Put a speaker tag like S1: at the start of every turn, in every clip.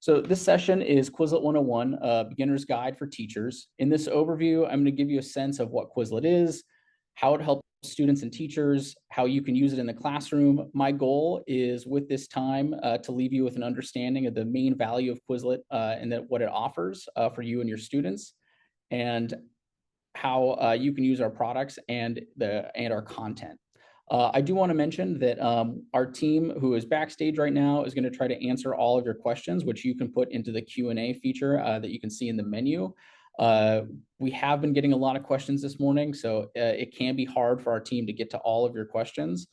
S1: So this session is Quizlet 101, a beginner's guide for teachers. In this overview, I'm going to give you a sense of what Quizlet is, how it helps students and teachers, how you can use it in the classroom. My goal is with this time to leave you with an understanding of the main value of Quizlet and what it offers for you and your students, and how you can use our products and our content. I do want to mention that our team who is backstage right now is going to try to answer all of your questions, which you can put into the Q&A feature that you can see in the menu. We have been getting a lot of questions this morning, so it can be hard for our team to get to all of your questions.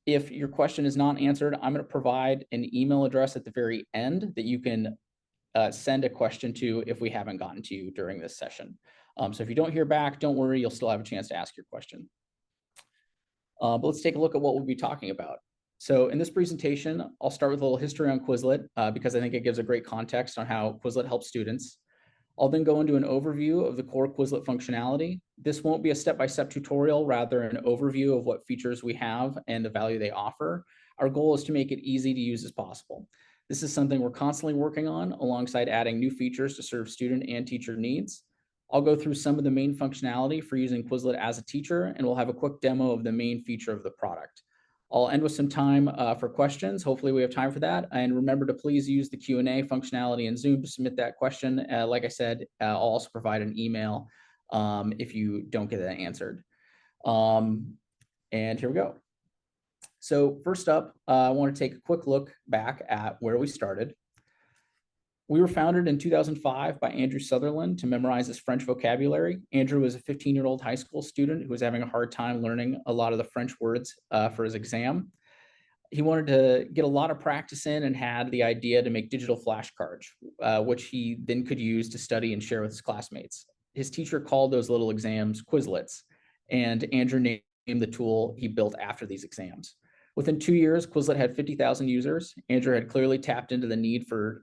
S1: If your question is not answered, I'm going to provide an email address at the very end that you can send a question to if we haven't gotten to you during this session. So if you don't hear back, don't worry, you'll still have a chance to ask your question. But let's take a look at what we'll be talking about. So in this presentation, I'll start with a little history on Quizlet because I think it gives a great context on how Quizlet helps students. I'll then go into an overview of the core Quizlet functionality. This won't be a step-by-step tutorial, rather an overview of what features we have and the value they offer. Our goal is to make it easy to use as possible. This is something we're constantly working on alongside adding new features to serve student and teacher needs. I'll go through some of the main functionality for using Quizlet as a teacher, and we'll have a quick demo of the main feature of the product. I'll end with some time for questions. Hopefully we have time for that. And remember to please use the Q&A functionality in Zoom to submit that question. Like I said, I'll also provide an email if you don't get that answered. And here we go. So first up, I want to take a quick look back at where we started. We were founded in 2005 by Andrew Sutherland to memorize his French vocabulary. Andrew was a 15-year-old high school student who was having a hard time learning a lot of the French words for his exam. He wanted to get a lot of practice in and had the idea to make digital flashcards, which he then could use to study and share with his classmates. His teacher called those little exams Quizlets, and Andrew named the tool he built after these exams. Within 2 years, Quizlet had 50,000 users. Andrew had clearly tapped into the need for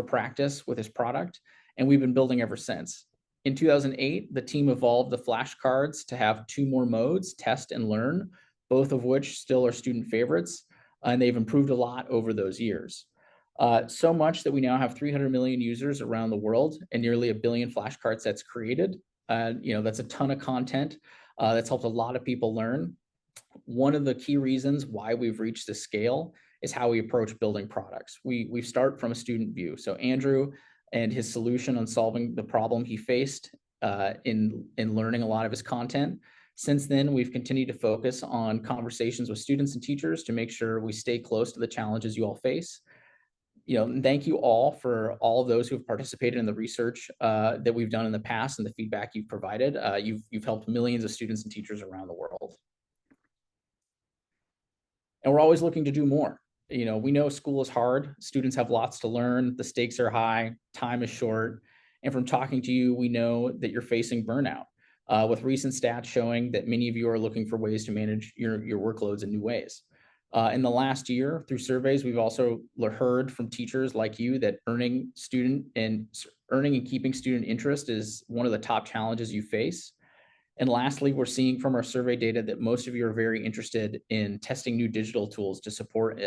S1: practice with his product, and we've been building ever since. In 2008, the team evolved the flashcards to have 2 more modes, test and learn, both of which still are student favorites, and they've improved a lot over those years. So much that we now have 300 million users around the world and nearly 1 billion flashcard sets created. That's a ton of content that's helped a lot of people learn. One of the key reasons why we've reached this scale is how we approach building products. We start from a student view. So Andrew and his solution on solving the problem he faced in learning a lot of his content. Since then, we've continued to focus on conversations with students and teachers to make sure we stay close to the challenges you all face. Thank you all for all of those who have participated in the research that we've done in the past and the feedback you've provided. You've helped millions of students and teachers around the world. And we're always looking to do more. We know school is hard. Students have lots to learn. The stakes are high. Time is short. And from talking to you, we know that you're facing burnout, with recent stats showing that many of you are looking for ways to manage your workloads in new ways. In the last year, through surveys, we've also heard from teachers like you that earning and keeping student interest is one of the top challenges you face. And lastly, we're seeing from our survey data that most of you are very interested in testing new digital tools to support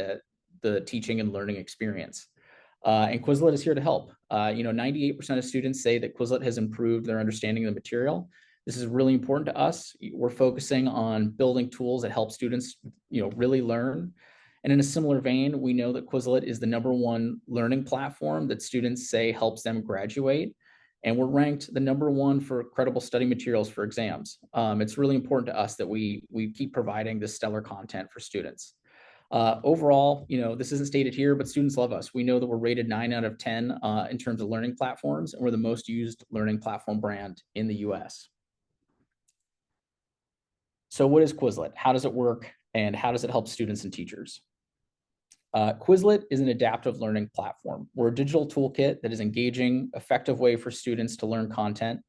S1: the teaching and learning experience. And Quizlet is here to help. 98% of students say that Quizlet has improved their understanding of the material. This is really important to us. We're focusing on building tools that help students, really learn. And in a similar vein, we know that Quizlet is the #1 learning platform that students say helps them graduate. And we're ranked the #1 for credible study materials for exams. It's really important to us that we keep providing this stellar content for students. Overall, this isn't stated here, but students love us. We know that we're rated 9 out of 10 in terms of learning platforms, and we're the most used learning platform brand in the US. So what is Quizlet? How does it work? And how does it help students and teachers? Quizlet is an adaptive learning platform. We're a digital toolkit that is engaging, effective way for students to learn content.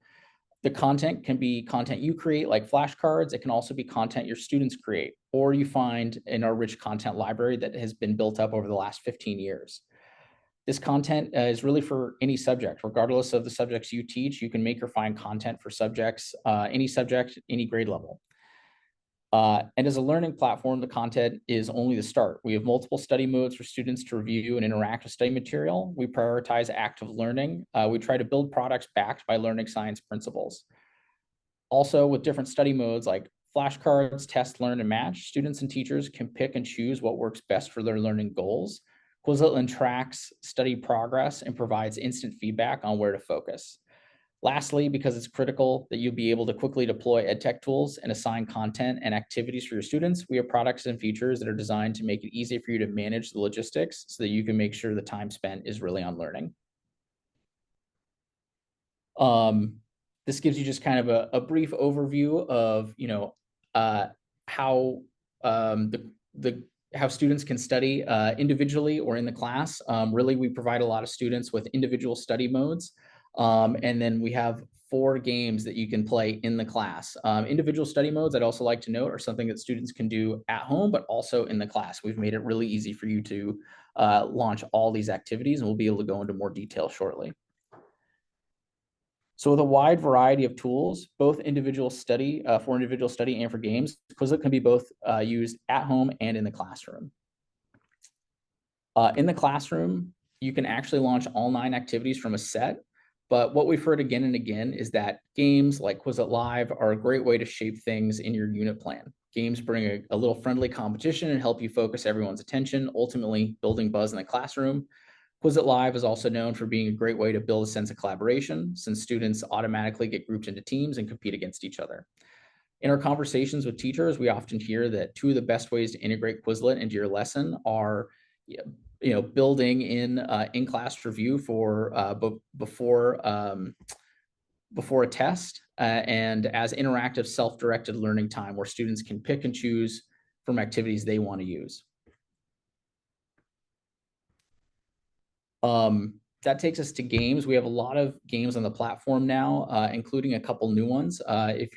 S1: The content can be content you create, like flashcards. It can also be content your students create, or you find in our rich content library that has been built up over the last 15 years. This content is really for any subject, regardless of the subjects you teach. You can make or find content for subjects, any subject, any grade level. And as a learning platform, the content is only the start. We have multiple study modes for students to review and interact with study material. We prioritize active learning. We try to build products backed by learning science principles. Also, with different study modes like flashcards, test, learn, and match, students and teachers can pick and choose what works best for their learning goals. Quizlet tracks study progress and provides instant feedback on where to focus. Lastly, because it's critical that you be able to quickly deploy EdTech tools and assign content and activities for your students, we have products and features that are designed to make it easy for you to manage the logistics so that you can make sure the time spent is really on learning. This gives you just kind of a brief overview of, how how students can study individually or in the class. Really, we provide a lot of students with individual study modes. And then we have 4 games that you can play in the class. Individual study modes, I'd also like to note, are something that students can do at home, but also in the class. We've made it really easy for you to launch all these activities, and we'll be able to go into more detail shortly. So with a wide variety of tools, both individual study for individual study and for games, Quizlet can be both used at home and in the classroom. In the classroom, you can actually launch all 9 activities from a set. But what we've heard again and again is that games like Quizlet Live are a great way to shape things in your unit plan. Games bring a little friendly competition and help you focus everyone's attention, ultimately building buzz in the classroom. Quizlet Live is also known for being a great way to build a sense of collaboration, since students automatically get grouped into teams and compete against each other. In our conversations with teachers, we often hear that 2 of the best ways to integrate Quizlet into your lesson are, building in class review for before a test, and as interactive self-directed learning time where students can pick and choose from activities they want to use. That takes us to games. We have a lot of games on the platform now, including a couple new ones. If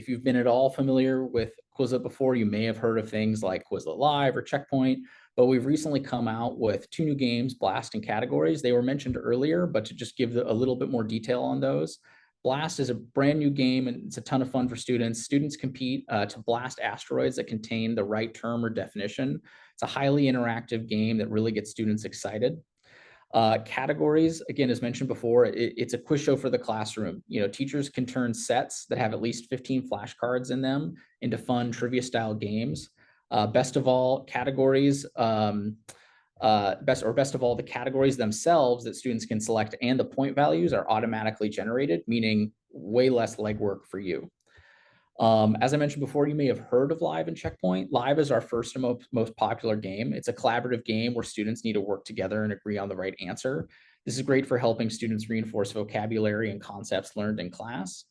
S1: you've been at all familiar with Quizlet before, you may have heard of things like Quizlet Live or Checkpoint, but we've recently come out with 2 new games, Blast and Categories. They were mentioned earlier, but to just give a little bit more detail on those. Blast is a brand new game, and it's a ton of fun for students. Students compete to blast asteroids that contain the right term or definition. It's a highly interactive game that really gets students excited. Categories, again, as mentioned before, it's a quiz show for the classroom. Teachers can turn sets that have at least 15 flashcards in them into fun trivia style games. Best of all, categories, best of all, the categories themselves that students can select and the point values are automatically generated, meaning way less legwork for you. As I mentioned before, you may have heard of Live and Checkpoint. Live is our first and most popular game. It's a collaborative game where students need to work together and agree on the right answer. This is great for helping students reinforce vocabulary and concepts learned in class.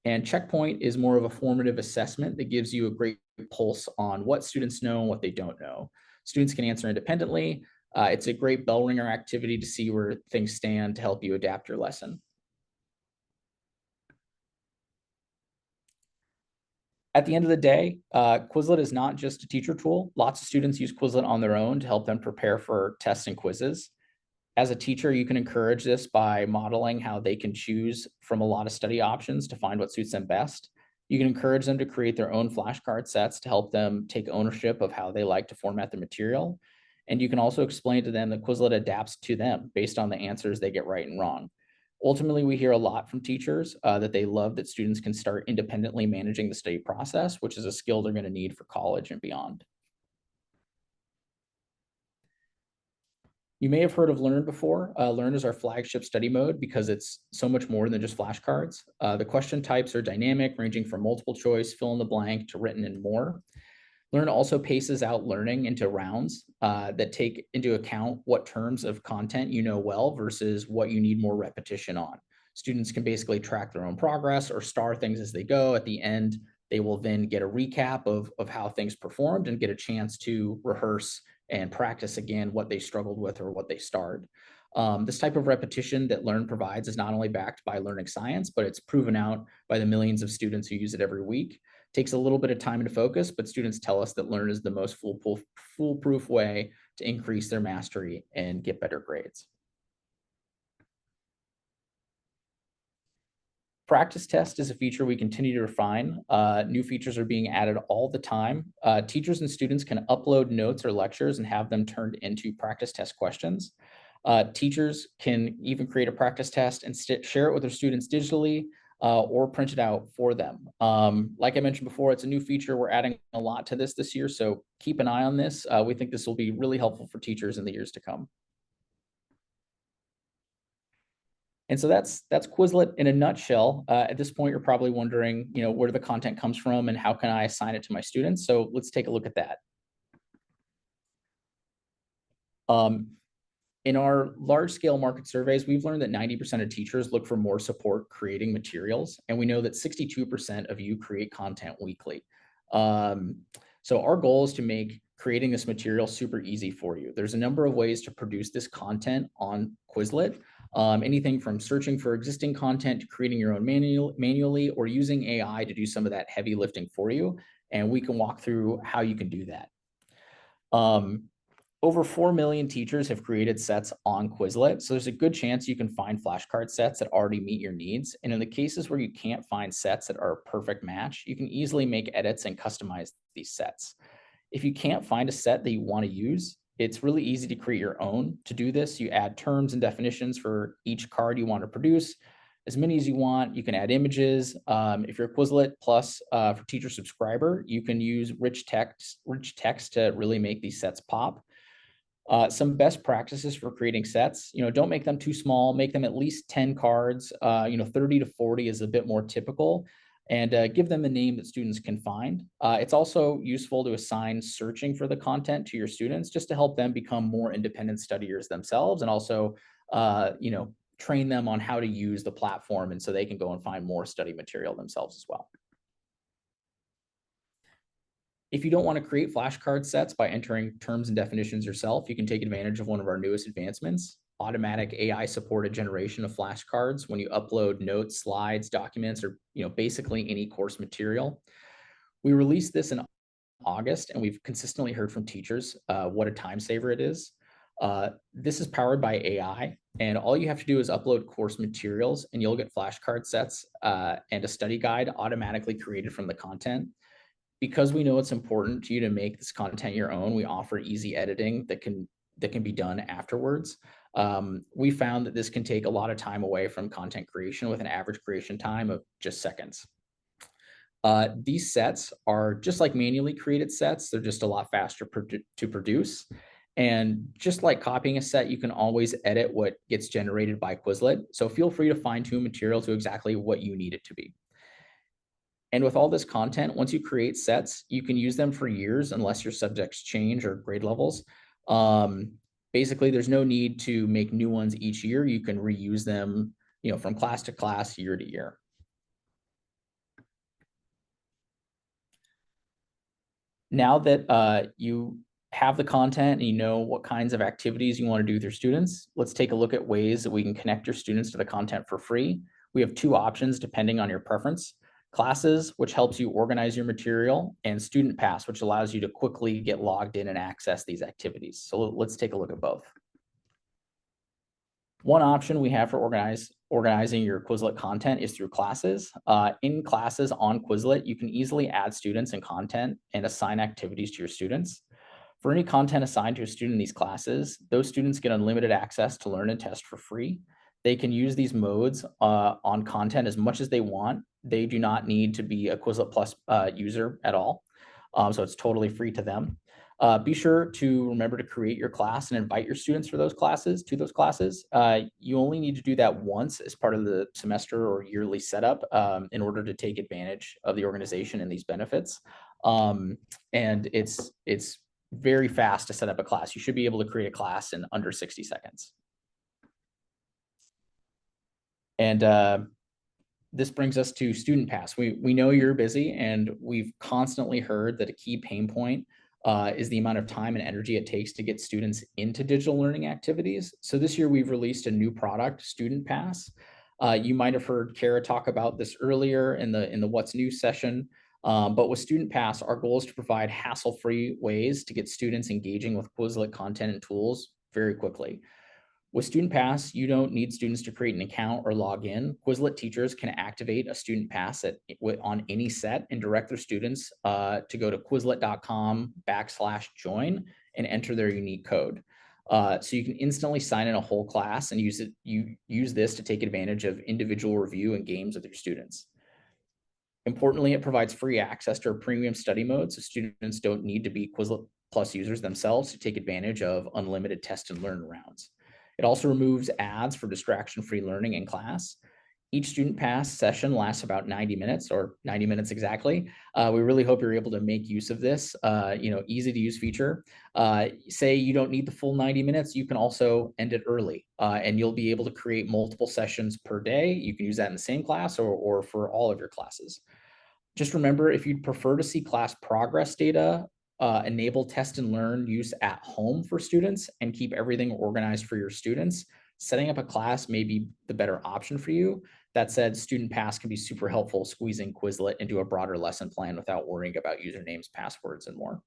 S1: And Checkpoint is more of a formative assessment that gives you a great pulse on what students know and what they don't know. Students can answer independently. It's a great bell ringer activity to see where things stand to help you adapt your lesson. At the end of the day, Quizlet is not just a teacher tool. Lots of students use Quizlet on their own to help them prepare for tests and quizzes. As a teacher, you can encourage this by modeling how they can choose from a lot of study options to find what suits them best. You can encourage them to create their own flashcard sets to help them take ownership of how they like to format the material. And you can also explain to them that Quizlet adapts to them based on the answers they get right and wrong. Ultimately, we hear a lot from teachers that they love that students can start independently managing the study process, which is a skill they're going to need for college and beyond. You may have heard of Learn before. Learn is our flagship study mode because it's so much more than just flashcards. The question types are dynamic, ranging from multiple choice, fill in the blank, to written and more. Learn also paces out learning into rounds that take into account what terms of content you know well versus what you need more repetition on. Students can basically track their own progress or star things as they go. At the end, they will then get a recap of how things performed and get a chance to rehearse and practice again what they struggled with or what they starred. This type of repetition that Learn provides is not only backed by learning science, but it's proven out by the millions of students who use it every week. Takes a little bit of time to focus, but students tell us that Learn is the most foolproof way to increase their mastery and get better grades. Practice test is a feature we continue to refine. New features are being added all the time. Teachers and students can upload notes or lectures and have them turned into practice test questions. Teachers can even create a practice test and share it with their students digitally or print it out for them. Like I mentioned before, it's a new feature. We're adding a lot to this year, so keep an eye on this. We think this will be really helpful for teachers in the years to come. And so that's Quizlet in a nutshell. At this point, you're probably wondering, where the content comes from and how can I assign it to my students? So let's take a look at that. In our large scale market surveys, we've learned that 90% of teachers look for more support creating materials. And we know that 62% of you create content weekly. So our goal is to make creating this material super easy for you. There's a number of ways to produce this content on Quizlet. Anything from searching for existing content to creating your own manually or using AI to do some of that heavy lifting for you. And we can walk through how you can do that. Over 4 million teachers have created sets on Quizlet, so there's a good chance you can find flashcard sets that already meet your needs. And in the cases where you can't find sets that are a perfect match, you can easily make edits and customize these sets. If you can't find a set that you want to use, it's really easy to create your own. To do this, you add terms and definitions for each card you want to produce, as many as you want. You can add images. If you're a Quizlet Plus for teacher subscriber, you can use rich text to really make these sets pop. Some best practices for creating sets, don't make them too small, make them at least 10 cards, 30 to 40 is a bit more typical, and give them a name that students can find. It's also useful to assign searching for the content to your students just to help them become more independent studiers themselves, and also, train them on how to use the platform, and so they can go and find more study material themselves as well. If you don't want to create flashcard sets by entering terms and definitions yourself, you can take advantage of one of our newest advancements, automatic AI-supported generation of flashcards when you upload notes, slides, documents, or basically any course material. We released this in August, and we've consistently heard from teachers what a time saver it is. This is powered by AI, and all you have to do is upload course materials, and you'll get flashcard sets and a study guide automatically created from the content. Because we know it's important to you to make this content your own, we offer easy editing that can be done afterwards. We found that this can take a lot of time away from content creation with an average creation time of just seconds. These sets are just like manually created sets. They're just a lot faster to produce. And just like copying a set, you can always edit what gets generated by Quizlet. So feel free to fine tune material to exactly what you need it to be. And with all this content, once you create sets, you can use them for years unless your subjects change or grade levels. Basically, there's no need to make new ones each year. You can reuse them, from class to class, year to year. Now that you have the content and you know what kinds of activities you want to do with your students, let's take a look at ways that we can connect your students to the content for free. We have two options depending on your preference. Classes, which helps you organize your material, and Student Pass, which allows you to quickly get logged in and access these activities. So let's take a look at both. One option we have for organizing your Quizlet content is through classes. In classes on Quizlet, you can easily add students and content and assign activities to your students. For any content assigned to a student in these classes, those students get unlimited access to learn and test for free. They can use these modes on content as much as they want. They do not need to be a Quizlet Plus user at all. So it's totally free to them. Be sure to remember to create your class and invite your students to those classes. You only need to do that once as part of the semester or yearly setup in order to take advantage of the organization and these benefits. And it's very fast to set up a class. You should be able to create a class in under 60 seconds. And this brings us to Student Pass. We know you're busy, and we've constantly heard that a key pain point is the amount of time and energy it takes to get students into digital learning activities. So this year we've released a new product, Student Pass. You might have heard Kara talk about this earlier in the What's New session. But with Student Pass, our goal is to provide hassle-free ways to get students engaging with Quizlet content and tools very quickly. With Student Pass, you don't need students to create an account or log in. Quizlet teachers can activate a Student Pass on any set and direct their students to go to quizlet.com/join and enter their unique code. So you can instantly sign in a whole class and use this to take advantage of individual review and games with your students. Importantly, it provides free access to a premium study mode, so students don't need to be Quizlet Plus users themselves to take advantage of unlimited test and learn rounds. It also removes ads for distraction-free learning in class. Each Student Pass session lasts about 90 minutes or 90 minutes exactly. We really hope you're able to make use of this, easy to use feature. Say you don't need the full 90 minutes, you can also end it early and you'll be able to create multiple sessions per day. You can use that in the same class or for all of your classes. Just remember, if you'd prefer to see class progress data, enable test and learn use at home for students and keep everything organized for your students, setting up a class may be the better option for you. That said, Student Pass can be super helpful squeezing Quizlet into a broader lesson plan without worrying about usernames, passwords, and more.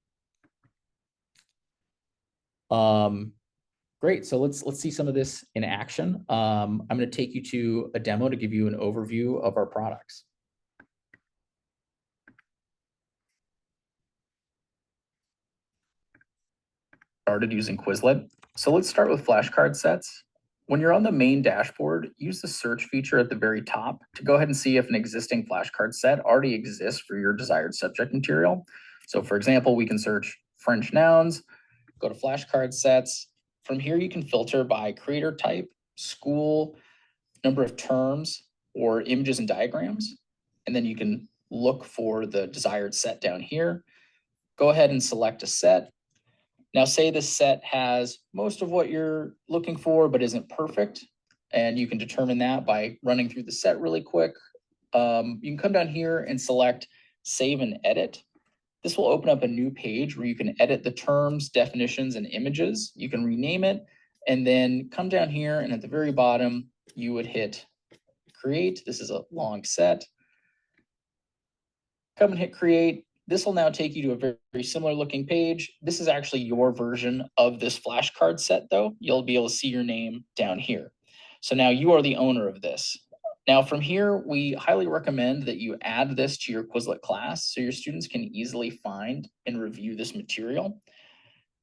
S1: Great, so let's see some of this in action. I'm going to take you to a demo to give you an overview of our products. Started using Quizlet. So let's start with flashcard sets. When you're on the main dashboard, use the search feature at the very top to go ahead and see if an existing flashcard set already exists for your desired subject material. So for example, we can search French nouns, go to flashcard sets. From here, you can filter by creator type, school, number of terms, or images and diagrams. And then you can look for the desired set down here. Go ahead and select a set. Now, say this set has most of what you're looking for, but isn't perfect. And you can determine that by running through the set really quick. You can come down here and select Save and Edit. This will open up a new page where you can edit the terms, definitions, and images. You can rename it, and then come down here, and at the very bottom, you would hit Create. This is a long set. Come and hit Create. This will now take you to a very, very similar looking page. This is actually your version of this flashcard set, though. You'll be able to see your name down here. So now you are the owner of this. Now from here, we highly recommend that you add this to your Quizlet class so your students can easily find and review this material.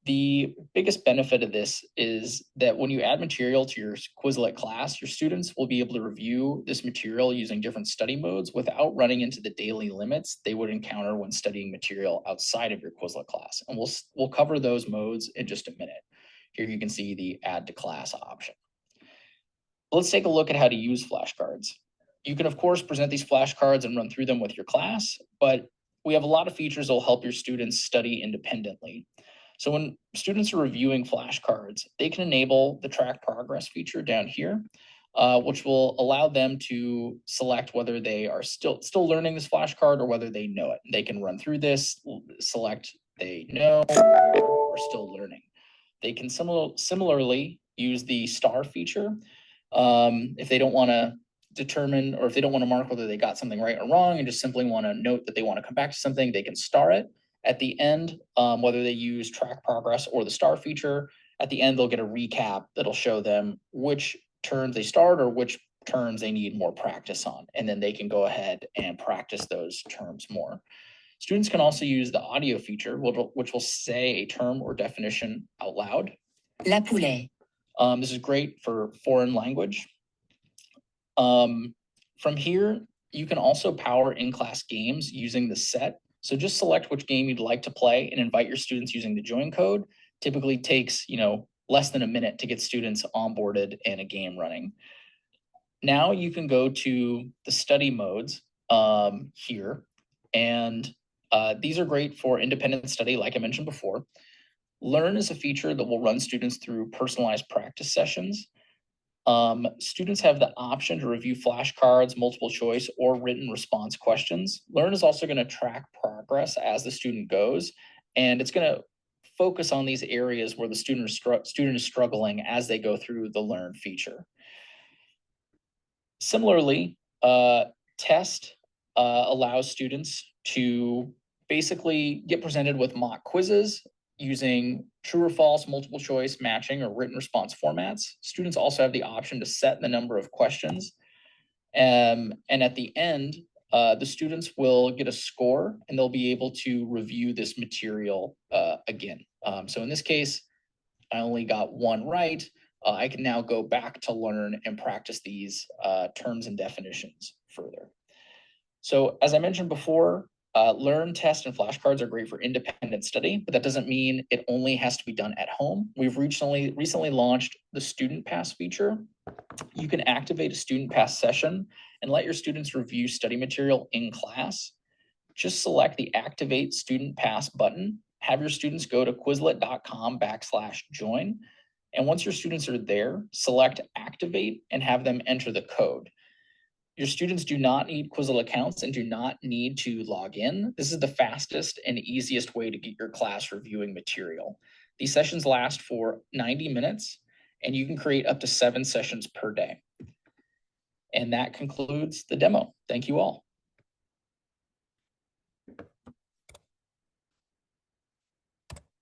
S1: The biggest benefit of this is that when you add material to your Quizlet class, your students will be able to review this material using different study modes without running into the daily limits they would encounter when studying material outside of your Quizlet class. And we'll cover those modes in just a minute. Here you can see the add to class option. Let's take a look at how to use flashcards. You can, of course, present these flashcards and run through them with your class, but we have a lot of features that will help your students study independently. So when students are reviewing flashcards, they can enable the track progress feature down here, which will allow them to select whether they are still learning this flashcard or whether they know it. They can run through this, select they know or still learning. They can similarly use the star feature if they don't want to determine or if they don't want to mark whether they got something right or wrong and just simply want to note that they want to come back to something, they can star it. At the end, whether they use track progress or the star feature, at the end, they'll get a recap that'll show them which terms they starred or which terms they need more practice on. And then they can go ahead and practice those terms more. Students can also use the audio feature, which will say a term or definition out loud. La poulet. This is great for foreign language. From here, you can also power in-class games using the set. So just select which game you'd like to play and invite your students using the join code. Typically takes, less than a minute to get students onboarded and a game running. Now you can go to the study modes here, and these are great for independent study, like I mentioned before. Learn is a feature that will run students through personalized practice sessions. Students have the option to review flashcards, multiple choice, or written response questions. Learn is also going to track progress as the student goes, and it's going to focus on these areas where the student is struggling as they go through the Learn feature. Similarly, test allows students to basically get presented with mock quizzes using true or false, multiple choice, matching, or written response formats. Students also have the option to set the number of questions. And at the end, the students will get a score and they'll be able to review this material again. So in this case, I only got one right. I can now go back to learn and practice these terms and definitions further. So as I mentioned before, learn, test, and flashcards are great for independent study, but that doesn't mean it only has to be done at home. We've recently launched the Student Pass feature. You can activate a Student Pass session and let your students review study material in class. Just select the Activate Student Pass button, have your students go to quizlet.com/join. And once your students are there, select Activate and have them enter the code. Your students do not need Quizlet accounts and do not need to log in. This is the fastest and easiest way to get your class reviewing material. These sessions last for 90 minutes, and you can create up to 7 sessions per day. And that concludes the demo. Thank you all.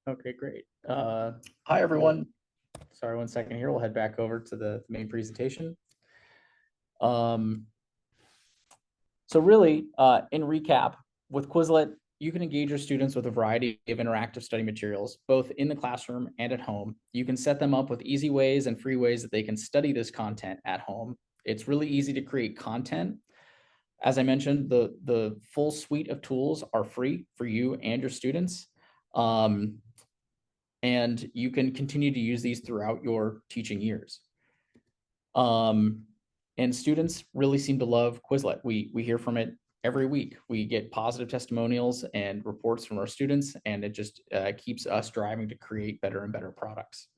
S1: Okay, great. Hi, everyone. Sorry, 1 second here. We'll head back over to the main presentation. So really, in recap, with Quizlet, you can engage your students with a variety of interactive study materials, both in the classroom and at home. You can set them up with easy ways and free ways that they can study this content at home. It's really easy to create content. As I mentioned, the full suite of tools are free for you and your students. And you can continue to use these throughout your teaching years. And students really seem to love Quizlet. We hear from it every week. We get positive testimonials and reports from our students, and it just keeps us driving to create better and better products.